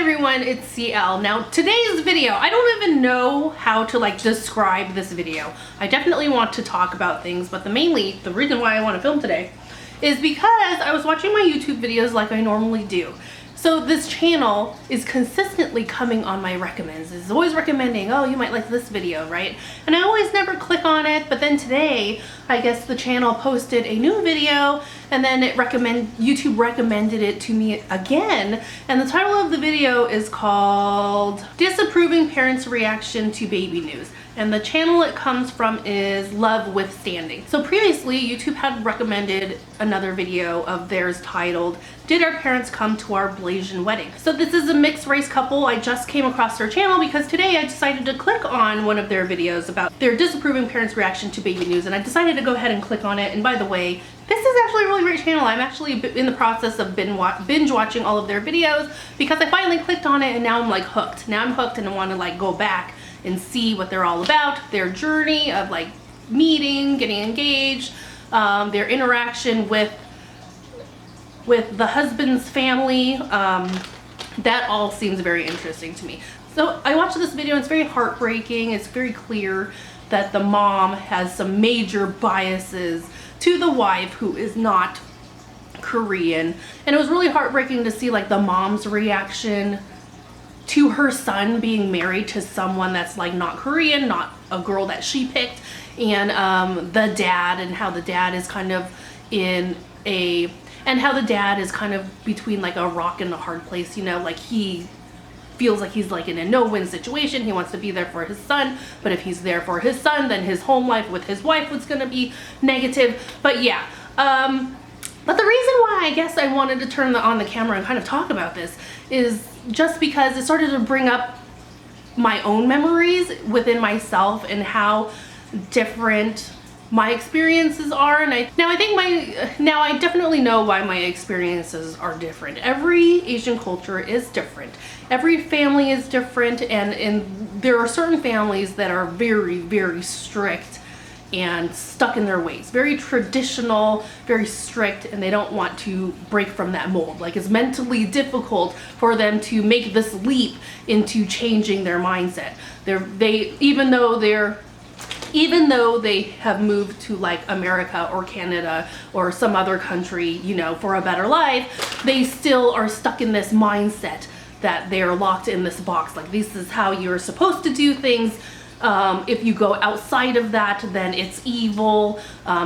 everyone, it's CL. Now today's video, I don't even know how to describe this video. I definitely want to talk about things, but the reason why I want to film today is because I was watching my YouTube videos like I normally do. So this channel is consistently coming on my recommends. It's always recommending, oh, you might like this video, right? And I always never click on it, but then today, I guess the channel posted a new video and then YouTube recommended it to me again. And the title of the video is called Disapproving Parents' Reaction to Baby News. And the channel it comes from is Love Withstanding. So previously, YouTube had recommended another video of theirs titled, Did Our Parents Come to Our Blasian Wedding? So this is a mixed race couple. I just came across their channel because today I decided to click on one of their videos about their disapproving parents' reaction to baby news. And I decided to go ahead and click on it. And by the way, this is actually a really great channel. I'm actually in the process of binge watching all of their videos because I finally clicked on it and now I'm hooked. Now I'm hooked and I want to go back and see what they're all about, their journey of meeting, getting engaged, their interaction with the husband's family. That all seems very interesting to me. So I watched this video and it's very heartbreaking. It's very clear that the mom has some major biases to the wife who is not Korean. And it was really heartbreaking to see the mom's reaction to her son being married to someone that's not Korean, not a girl that she picked, and the dad, and how the dad is kind of between a rock and a hard place, he feels like he's in a no-win situation. He wants to be there for his son, but if he's there for his son, then his home life with his wife was gonna be negative. But yeah, but the reason why I guess I wanted to turn on the camera and kind of talk about this is just because it started to bring up my own memories within myself and how different my experiences are. And I definitely know why my experiences are different. Every Asian culture is different. Every family is different, and there are certain families that are very, very strict and stuck in their ways, very traditional, very strict, and they don't want to break from that mold. It's mentally difficult for them to make this leap into changing their mindset. Even though they have moved to America or Canada or some other country, for a better life, they still are stuck in this mindset that they are locked in this box. This is how you're supposed to do things. If you go outside of that, then it's evil,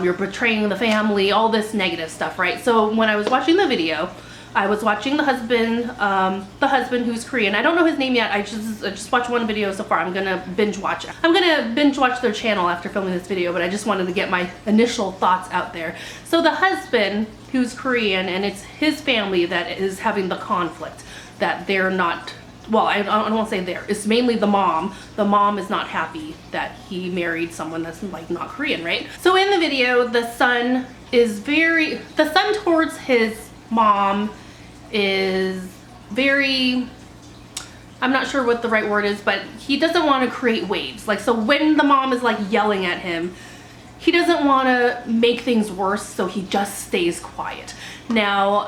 you're betraying the family, all this negative stuff, right? So when I was watching the video, I was watching the husband who's Korean. I don't know his name yet. I just watched one video so far. I'm gonna binge watch it. I'm gonna binge watch their channel after filming this video, but I just wanted to get my initial thoughts out there. So the husband who's Korean, and it's his family that is having the conflict, that they're not, well, I don't want to say there. It's mainly the mom. The mom is not happy that he married someone that's not Korean, right? So in the video, the son towards his mom is very, I'm not sure what the right word is, but he doesn't want to create waves. So when the mom is yelling at him, he doesn't want to make things worse, so he just stays quiet. Now,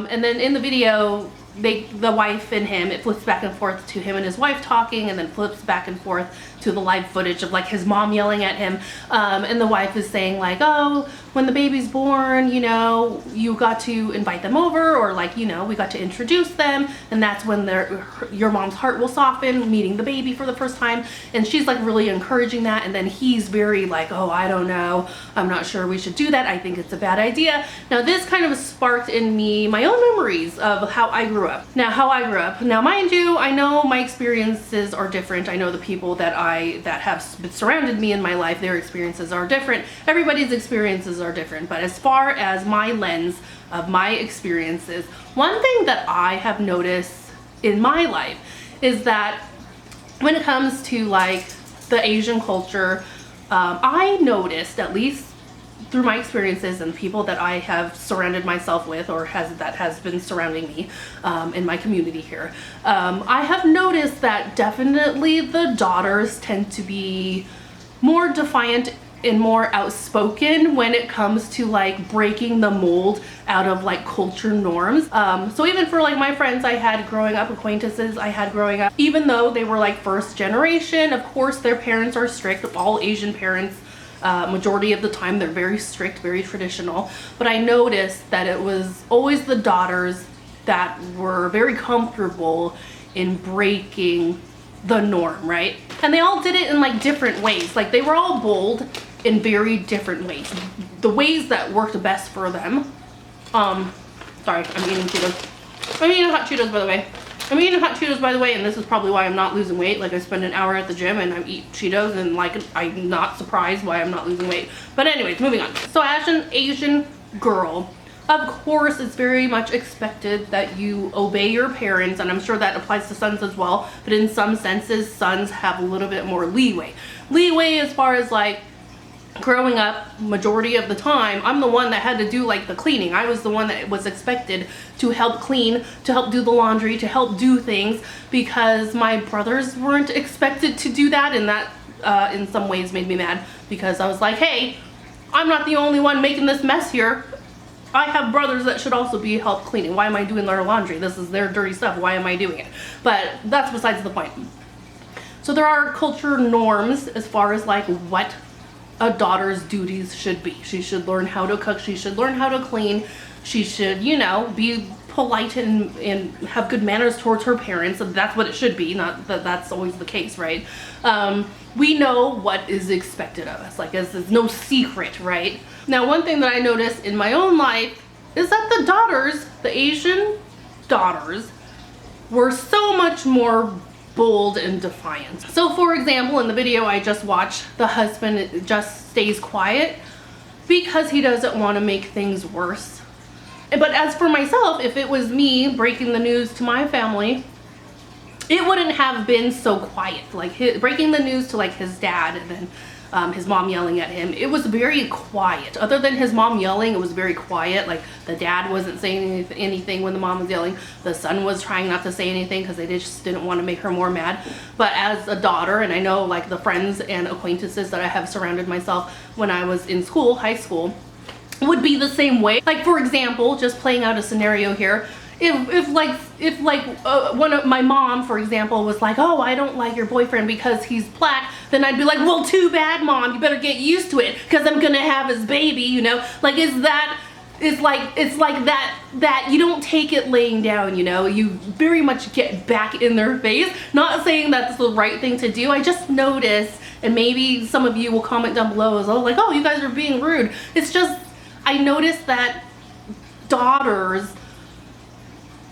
and then in the video, the wife and him, it flips back and forth to him and his wife talking, and then flips back and forth to the live footage of his mom yelling at him, and the wife is saying oh, when the baby's born, you got to invite them over, or we got to introduce them, and that's when your mom's heart will soften meeting the baby for the first time. And she's really encouraging that, and then he's very oh, I don't know, I'm not sure we should do that, I think it's a bad idea. Now this kind of sparked in me my own memories of how I grew up. Now mind you, I know my experiences are different. I know the people that have surrounded me in my life, their experiences are different. Everybody's experiences are different. But as far as my lens of my experiences, one thing that I have noticed in my life is that when it comes to the Asian culture, I noticed, at least through my experiences and people that I have surrounded myself with, or that has been surrounding me in my community here, I have noticed that definitely the daughters tend to be more defiant and more outspoken when it comes to like breaking the mold out of like culture norms. So even for like my friends I had growing up, acquaintances I had growing up, even though they were like first generation, of course their parents are strict. All Asian parents, majority of the time, they're very strict, very traditional. But I noticed that it was always the daughters that were very comfortable in breaking the norm, right? And they all did it in like different ways. Like they were all bold in very different ways. The ways that worked best for them. Sorry, I'm eating Cheetos. I'm eating hot Cheetos, by the way. I'm eating hot Cheetos, by the way, and this is probably why I'm not losing weight. Like I spend an hour at the gym and I eat Cheetos and like I'm not surprised why I'm not losing weight. But anyways, moving on. So as an Asian girl, of course, it's very much expected that you obey your parents, and I'm sure that applies to sons as well, but in some senses, sons have a little bit more leeway. Leeway as far as like growing up, majority of the time, I'm the one that had to do like the cleaning. I was the one that was expected to help clean, to help do the laundry, to help do things, because my brothers weren't expected to do that, and that in some ways made me mad, because I was like, hey, I'm not the only one making this mess here. I have brothers that should also be help cleaning. Why am I doing their laundry? This is their dirty stuff. Why am I doing it? But that's besides the point. So there are culture norms as far as like what a daughter's duties should be. She should learn how to cook. She should learn how to clean. She should, you know, be polite and have good manners towards her parents. That's what it should be. Not that that's always the case, right? We know what is expected of us. Like it's no secret, right? Now, one thing that I noticed in my own life is that the daughters, the Asian daughters, were so much more bold and defiant. So for example, in the video I just watched, the husband just stays quiet because he doesn't want to make things worse. But as for myself, if it was me breaking the news to my family, it wouldn't have been so quiet. Like breaking the news to like his dad and then his mom yelling at him, it was very quiet. Other than his mom yelling, it was very quiet. Like the dad wasn't saying anything when the mom was yelling. The son was trying not to say anything because they just didn't want to make her more mad. But as a daughter, and I know like the friends and acquaintances that I have surrounded myself when I was in school, high school, would be the same way. Like for example, just playing out a scenario here, if one of my mom, for example, was like, oh, I don't like your boyfriend because he's black, then I'd be like, well, too bad, mom, you better get used to it because I'm gonna have his baby, you know? Like it's like that you don't take it laying down, you know? You very much get back in their face. Not saying that's the right thing to do. I just noticed, and maybe some of you will comment down below as well, like, oh, you guys are being rude. It's just, I noticed that daughters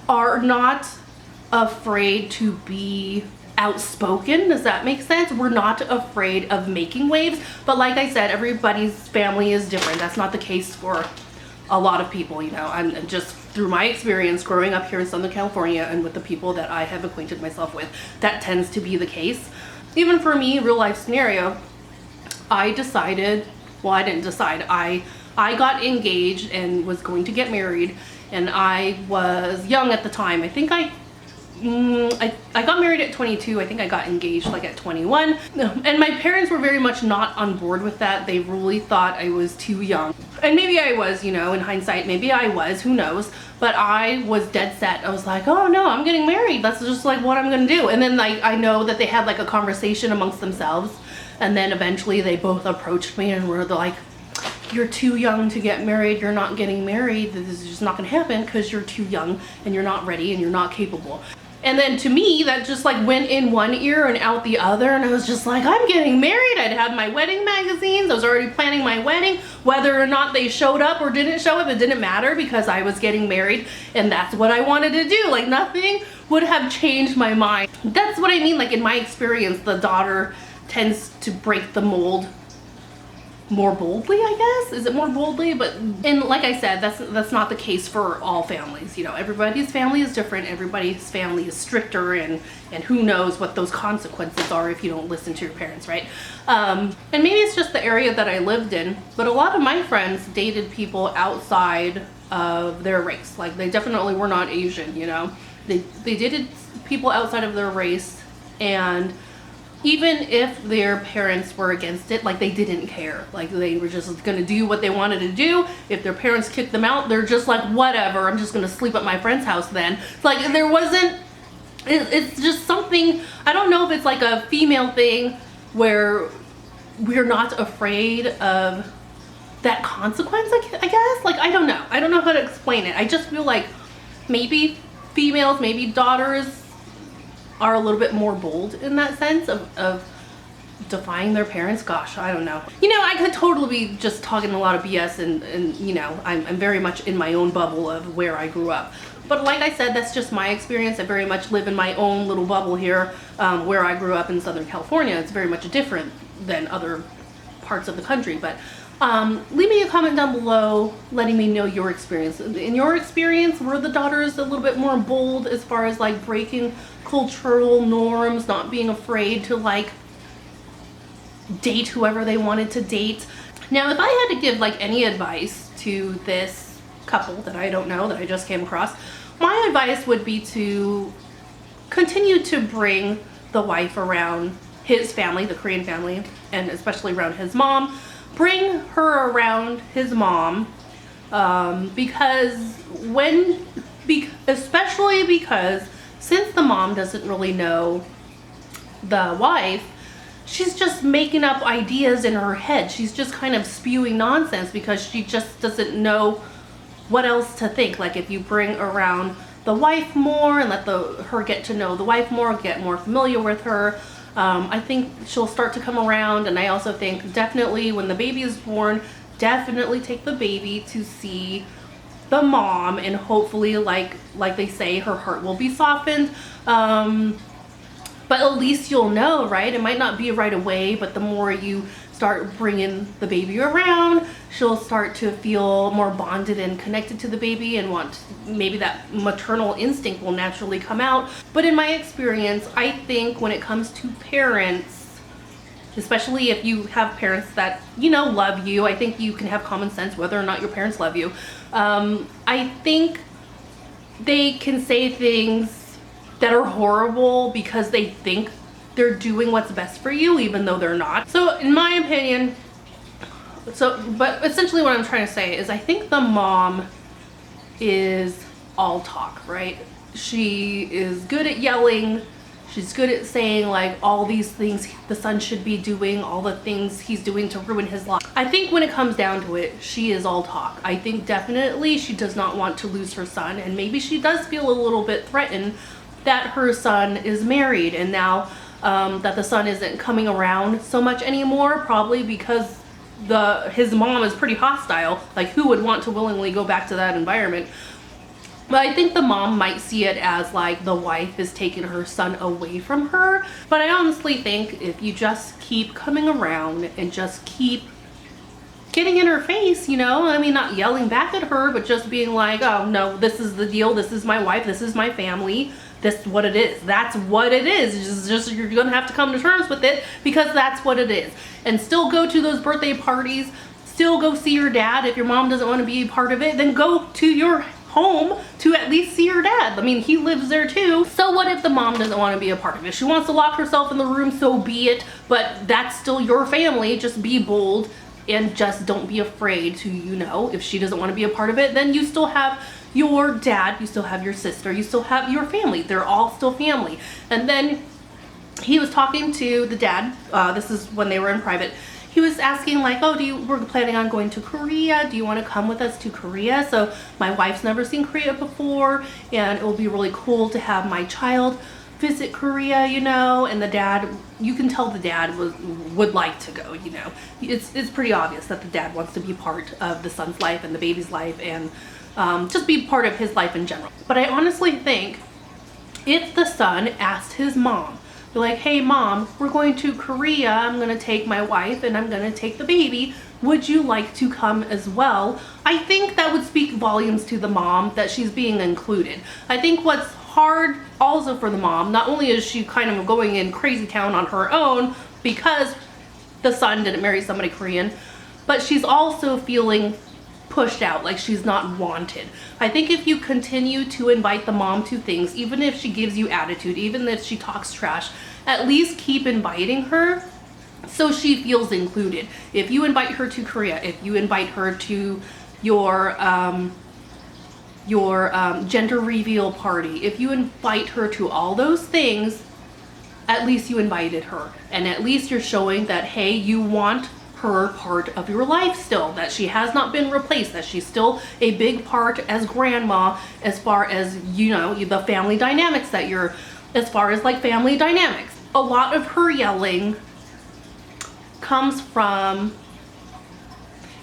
are not afraid to be outspoken. Does that make sense? We're not afraid of making waves, but like I said, everybody's family is different. That's not the case for a lot of people, you know. I'm just through my experience growing up here in Southern California and with the people that I have acquainted myself with, that tends to be the case. Even for me, real life scenario, I decided, well, I didn't decide, I got engaged and was going to get married, and I was young at the time. I think I got married at 22. I think I got engaged like at 21. And my parents were very much not on board with that. They really thought I was too young. And maybe I was, you know, in hindsight, maybe I was, who knows. But I was dead set. I was like, oh no, I'm getting married. That's just like what I'm gonna do. And then like, I know that they had like a conversation amongst themselves. And then eventually they both approached me and were like, you're too young to get married. You're not getting married. This is just not gonna happen because you're too young and you're not ready and you're not capable. And then to me, that just like went in one ear and out the other. And I was just like, I'm getting married. I'd had my wedding magazines. I was already planning my wedding. Whether or not they showed up or didn't show up, it didn't matter because I was getting married and that's what I wanted to do. Like nothing would have changed my mind. That's what I mean. Like in my experience, the daughter tends to break the mold more boldly, I guess. Is it more boldly? But, and like I said, that's not the case for all families. You know, everybody's family is different. Everybody's family is stricter, and who knows what those consequences are if you don't listen to your parents, right? And maybe it's just the area that I lived in, but a lot of my friends dated people outside of their race. Like they definitely were not Asian, you know. They dated people outside of their race, and even if their parents were against it, like they didn't care. Like they were just gonna do what they wanted to do. If their parents kicked them out, they're just like, whatever, I'm just gonna sleep at my friend's house then. Like there wasn't, it's just something, I don't know if it's like a female thing where we're not afraid of that consequence, I guess. Like, I don't know. I don't know how to explain it. I just feel like maybe females, maybe daughters are a little bit more bold in that sense of defying their parents. Gosh, I don't know. You know, I could totally be just talking a lot of BS and you know, I'm very much in my own bubble of where I grew up. But like I said, that's just my experience. I very much live in my own little bubble here, where I grew up in Southern California. It's very much different than other parts of the country. But leave me a comment down below letting me know your experience. In your experience, were the daughters a little bit more bold as far as like breaking cultural norms, not being afraid to like date whoever they wanted to date? Now, if I had to give like any advice to this couple that I don't know, that I just came across, my advice would be to continue to bring the wife around his family, the Korean family, and especially around his mom. Bring her around his mom, especially because since the mom doesn't really know the wife, she's just making up ideas in her head. She's just kind of spewing nonsense because she just doesn't know what else to think. Like if you bring around the wife more and let her get to know the wife more, get more familiar with her, I think she'll start to come around. And I also think definitely when the baby is born, definitely take the baby to see the mom, and hopefully like they say, her heart will be softened. But at least you'll know, right? It might not be right away, but the more you start bringing the baby around, she'll start to feel more bonded and connected to the baby and maybe that maternal instinct will naturally come out. But in my experience, I think when it comes to parents, especially if you have parents that, you know, love you, I think you can have common sense whether or not your parents love you. I think they can say things that are horrible because they think they're doing what's best for you, even though they're not. So in my opinion, but essentially what I'm trying to say is I think the mom is all talk, right? She is good at yelling. She's good at saying like all these things the son should be doing, all the things he's doing to ruin his life. I think when it comes down to it, she is all talk. I think definitely she does not want to lose her son, and maybe she does feel a little bit threatened that her son is married, and now that the son isn't coming around so much anymore, probably because his mom is pretty hostile. Like, who would want to willingly go back to that environment? But I think the mom might see it as like the wife is taking her son away from her. But I honestly think if you just keep coming around and just keep getting in her face, you know, I mean, not yelling back at her, but just being like, oh no, this is the deal, this is my wife, this is my family, this is what it is. That's what it is. It's just you're gonna have to come to terms with it because that's what it is. And still go to those birthday parties, still go see your dad. If your mom doesn't want to be a part of it, then go to your home to at least see your dad. I mean, he lives there too. So what if the mom doesn't want to be a part of it? She wants to lock herself in the room, so be it, but that's still your family. Just be bold and just don't be afraid to, you know, if she doesn't want to be a part of it, then you still have your dad, you still have your sister, you still have your family. They're all still family. And then he was talking to the dad, this is when they were in private. He was asking like, oh, we're planning on going to Korea. Do you want to come with us to Korea? So my wife's never seen Korea before, and it will be really cool to have my child visit Korea, you know. And the dad, you can tell the dad would like to go, you know. It's pretty obvious that the dad wants to be part of the son's life and the baby's life, and just be part of his life in general. But I honestly think if the son asked his mom, be like, hey mom, we're going to Korea, I'm gonna take my wife and I'm gonna take the baby, would you like to come as well? I think that would speak volumes to the mom that she's being included. I think what's hard also for the mom, not only is she kind of going in crazy town on her own because the son didn't marry somebody Korean, but she's also feeling pushed out, like she's not wanted. I think if you continue to invite the mom to things, even if she gives you attitude, even if she talks trash, at least keep inviting her so she feels included. If you invite her to Korea, if you invite her to your gender reveal party, if you invite her to all those things, at least you invited her. And at least you're showing that, hey, you want her part of your life still, that she has not been replaced, that she's still a big part as grandma, as far as, you know, the family dynamics that you're, as far as like family dynamics. A lot of her yelling comes from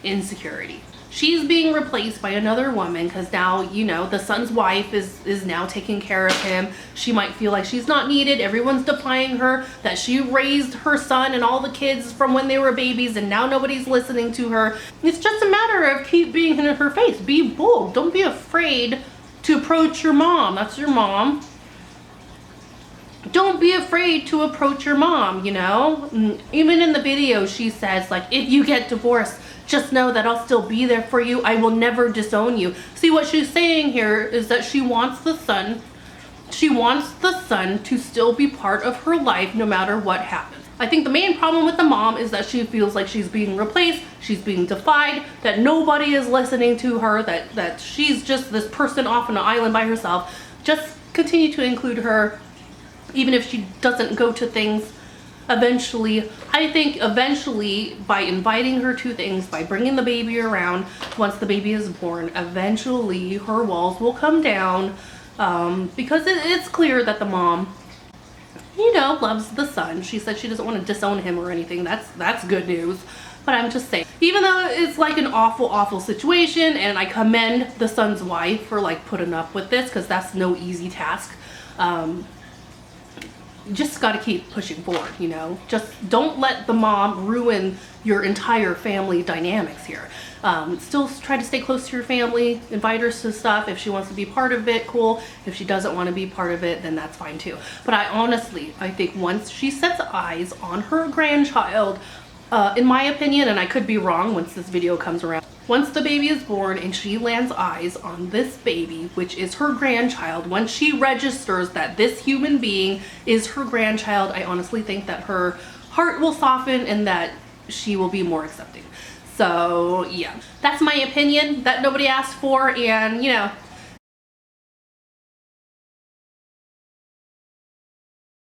insecurity. She's being replaced by another woman because now, you know, the son's wife is now taking care of him. She might feel like she's not needed. Everyone's defying her, that she raised her son and all the kids from when they were babies and now nobody's listening to her. It's just a matter of keep being in her face. Be bold. Don't be afraid to approach your mom. That's your mom. Don't be afraid to approach your mom, you know? Even in the video, she says, like, if you get divorced, just know that I'll still be there for you. I will never disown you. See, what she's saying here is that she wants the son to still be part of her life no matter what happens. I think the main problem with the mom is that she feels like she's being replaced, she's being defied, that nobody is listening to her, that she's just this person off on an island by herself. Just continue to include her, even if she doesn't go to things. Eventually, I think eventually, by inviting her to things, by bringing the baby around, once the baby is born, eventually her walls will come down, because it's clear that the mom, you know, loves the son. She said she doesn't want to disown him or anything. That's good news. But I'm just saying, even though it's like an awful situation, and I commend the son's wife for like putting up with this, because that's no easy task. Just got to keep pushing forward, you know. Just don't let the mom ruin your entire family dynamics here. Still try to stay close to your family, invite her to stuff. If she wants to be part of it, cool. If she doesn't want to be part of it, then that's fine too. But I think once she sets eyes on her grandchild, in my opinion, and I could be wrong once this video comes around, once the baby is born and she lands eyes on this baby, which is her grandchild, once she registers that this human being is her grandchild, I honestly think that her heart will soften and that she will be more accepting. So yeah, that's my opinion that nobody asked for, and you know,